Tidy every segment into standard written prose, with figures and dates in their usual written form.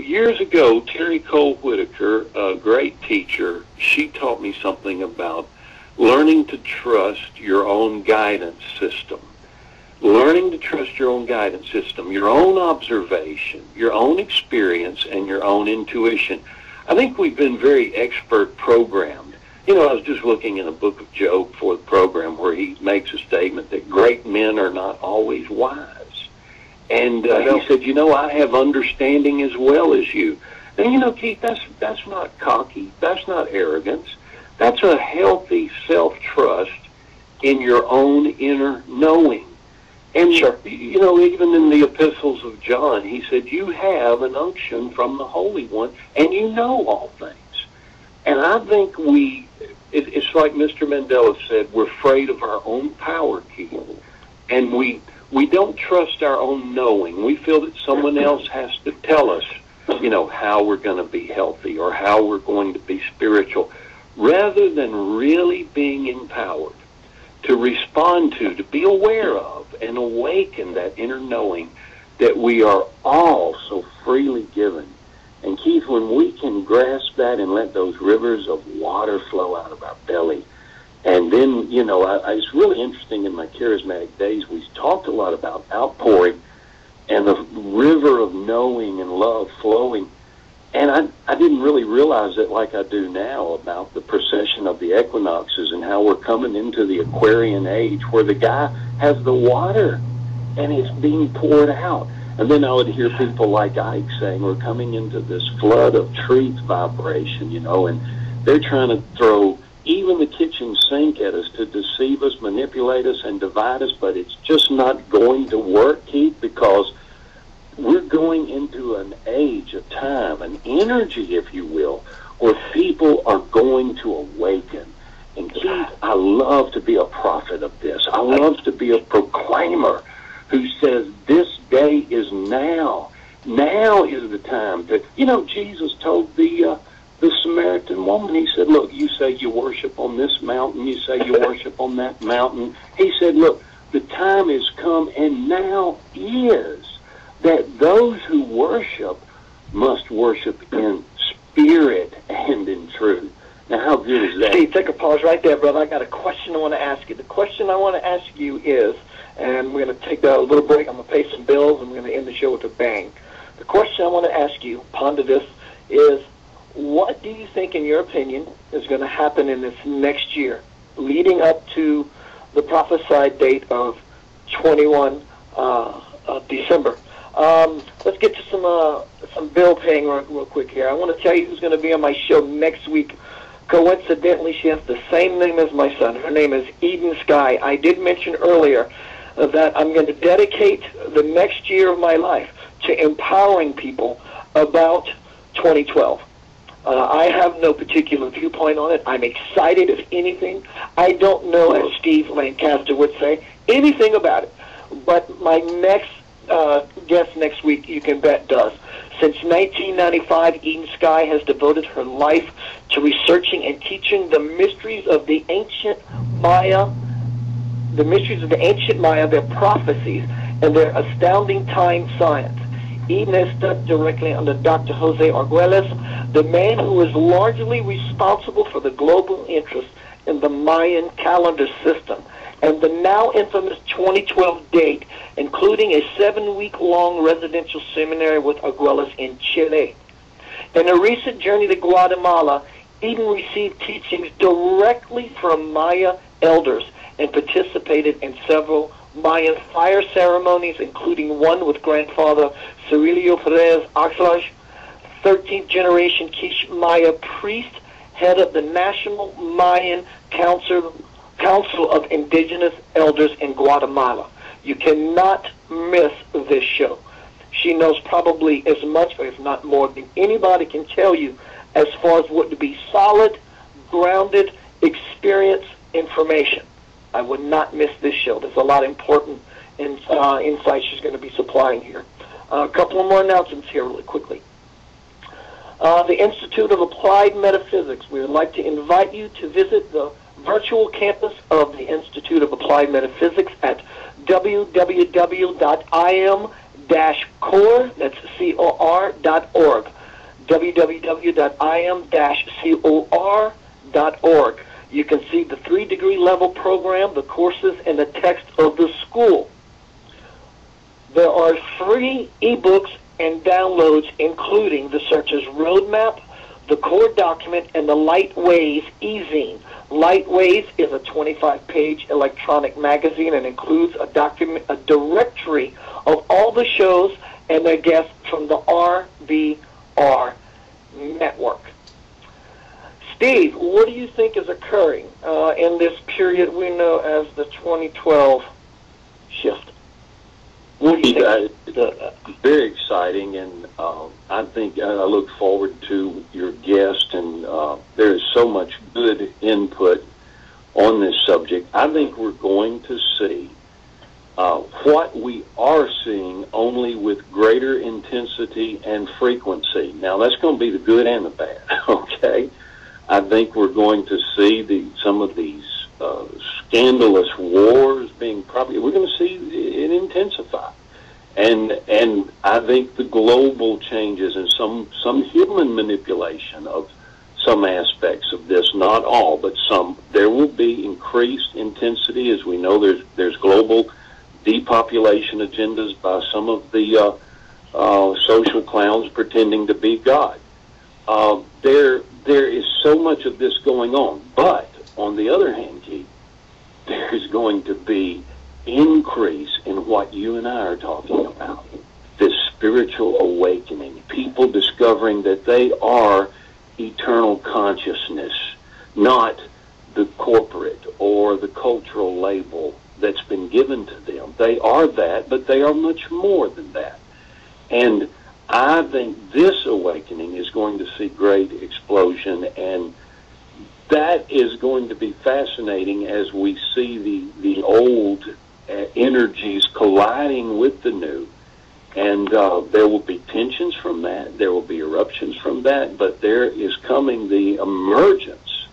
years ago, Terry Cole Whitaker, a great teacher, she taught me something about learning to trust your own guidance system. Learning to trust your own guidance system, your own observation, your own experience, and your own intuition. I think we've been very expert programmed. You know, I was just looking in a book of Job for the program where he makes a statement that great men are not always wise. And he said, you know, I have understanding as well as you. And, you know, Keith, that's not cocky. That's not arrogance. That's a healthy self-trust in your own inner knowing. And, sure, you know, even in the epistles of John, he said, you have an unction from the Holy One, and you know all things. And I think it's like Mr. Mandela said, we're afraid of our own power, Keith. And we don't trust our own knowing. We feel that someone else has to tell us, you know, how we're going to be healthy or how we're going to be spiritual, rather than really being empowered to respond to be aware of, and awaken that inner knowing that we are all so freely given. And Keith, when we can grasp that and let those rivers of water flow out of our belly, and then, you know, it's really interesting in my charismatic days, we talked a lot about outpouring and the river of knowing and love flowing. And I didn't really realize it like I do now about the precession of the equinoxes and how we're coming into the Aquarian age where the guy has the water and it's being poured out. And then I would hear people like Ike saying we're coming into this flood of truth vibration, you know, and they're trying to throw even the kitchen sink at us to deceive us, manipulate us, and divide us, but it's just not going to work, Keith, because we're going into an age, a time, an energy, if you will, where people are going to awaken. And Keith, I love to be a prophet of this. I love to be a proclaimer who says this day is now. Now is the time to, you know, Jesus told the Samaritan woman, he said, look, you say you worship on this mountain, you say you worship on that mountain. He said, look, the time has come and now is that those who worship must worship in spirit and in truth. Now, how good is that? Steve, take a pause right there, brother. I got a question I want to ask you. The question I want to ask you is, and we're going to take a little break, I'm going to pay some bills, and we're going to end the show with a bang. The question I want to ask you, ponder this, is what do you think, in your opinion, is going to happen in this next year, leading up to the prophesied date of 21 December? Let's get to some bill paying real quick here. I want to tell you who's going to be on my show next week. Coincidentally, she has the same name as my son. Her name is Eden Sky. I did mention earlier that I'm going to dedicate the next year of my life to empowering people about 2012. I have no particular viewpoint on it. I'm excited, if anything. I don't know, as Steve Lancaster would say, anything about it. But my next guest next week, you can bet, does. Since 1995, Eden Sky has devoted her life to researching and teaching the mysteries of the ancient Maya, their prophecies, and their astounding time science. Eden has studied directly under Dr. Jose Arguelles, the man who is largely responsible for the global interest in the Mayan calendar system and the now infamous 2012 date, including a 7-week-long residential seminary with Arguelles in Chile. In a recent journey to Guatemala, Eden received teachings directly from Maya elders and participated in several Mayan fire ceremonies, including one with grandfather Cirilio Perez Axelaj, 13th generation Quiche Maya priest, head of the National Mayan Council of Indigenous Elders in Guatemala. You cannot miss this show. She knows probably as much, or if not more, than anybody can tell you as far as what to be solid, grounded, experience information. I would not miss this show. There's a lot of important insights she's going to be supplying here. A couple of more announcements here really quickly. The Institute of Applied Metaphysics. We would like to invite you to visit the virtual campus of the Institute of Applied Metaphysics at www.im-core.org. www.im-cor.org. You can see the 3-degree level program, the courses, and the text of the school. There are 3 ebooks and downloads, including the Searcher's Roadmap, the Core Document, and the Lightways e-zine. Lightways is a 25-page electronic magazine and includes a directory of all the shows and their guests from the RBR network. Steve, what do you think is occurring in this period we know as the 2012 shift? What do you think? Very exciting, and I think I look forward to your guest, and there is so much good input on this subject. I think we're going to see what we are seeing, only with greater intensity and frequency. Now, that's going to be the good and the bad, okay? I think we're going to see some of these scandalous wars we're going to see it intensify. And I think the global changes and some human manipulation of some aspects of this, not all, but some, there will be increased intensity. As we know, there's global depopulation agendas by some of the social clowns pretending to be God. There is so much of this going on. But on the other hand, Keith, there is going to be increase in what you and I are talking about, this spiritual awakening, people discovering that they are eternal consciousness, not the corporate or the cultural label that's been given to them. They are that, but they are much more than that. And I think this awakening is going to see great explosion, and that is going to be fascinating as we see the old energies colliding with the new. And there will be tensions from that. There will be eruptions from that. But there is coming the emergence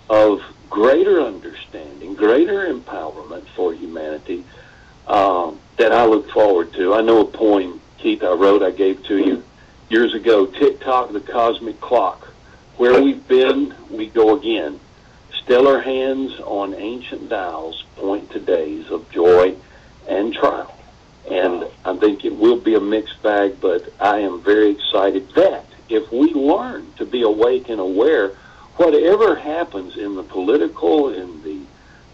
of greater understanding, greater empowerment for humanity that I look forward to. I know a poem, Keith, I gave to you years ago, Tick-Tock, the Cosmic Clock. Where we've been, we go again. Stellar hands on ancient dials point to days of joy and trial. And I think it will be a mixed bag, but I am very excited that if we learn to be awake and aware, whatever happens in the political, in the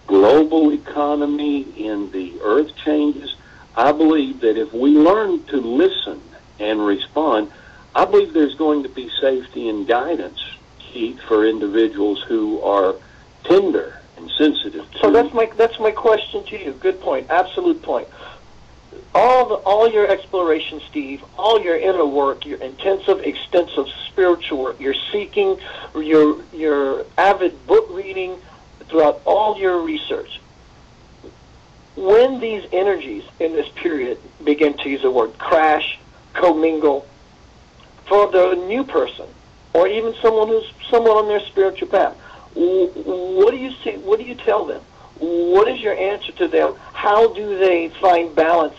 global economy, in the earth changes, I believe that if we learn to listen and respond, I believe there's going to be safety and guidance, Keith, for individuals who are tender and sensitive to. So that's my question to you. Good point. Absolute point. All your exploration, Steve, all your inner work, your intensive, extensive spiritual work, your seeking, your avid book reading, throughout all your research, when these energies in this period begin to use the word crash, commingle, for the new person, or even someone who's somewhat on their spiritual path, what do you see? What do you tell them? What is your answer to them? How do they find balance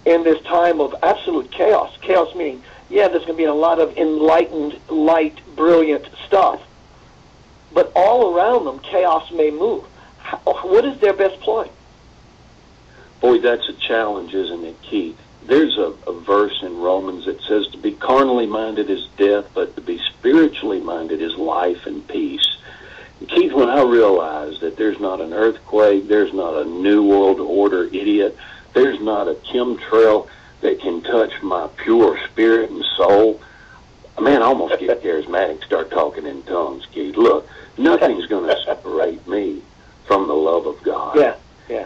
in this time of absolute chaos? Chaos meaning, yeah, there's going to be a lot of enlightened, light, brilliant stuff, but all around them, chaos may move. What is their best ploy? Boy, that's a challenge, isn't it, Keith? There's a verse in Romans that says to be carnally minded is death, but to be spiritually minded is life and peace. And Keith, when I realized that there's not an earthquake, there's not a New World Order idiot, there's not a chemtrail that can touch my pure spirit and soul, man, I almost get charismatic, start talking in tongues, Keith. Look, nothing's going to separate me from the love of God. Yeah.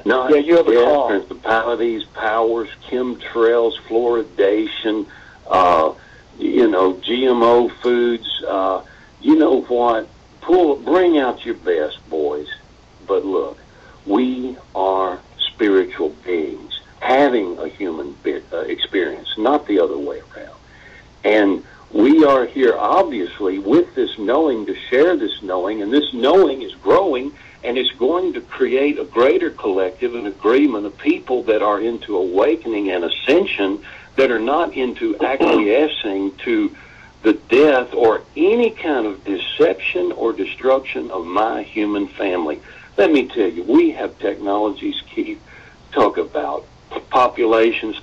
Not you have a call. Principalities, powers, chemtrails, fluoridation, GMO foods. You know what? Bring out your best, boys. But look, we are spiritual beings having a human experience, not the other way around. And we are here, obviously, with this knowing to share this knowing, and this knowing is growing, and it's going to create a greater collective and agreement of people that are into awakening and ascension, that are not into acquiescing to the death or any kind of deception or destruction of my human family. Let me tell you, we have technologies, Keith, talk about populations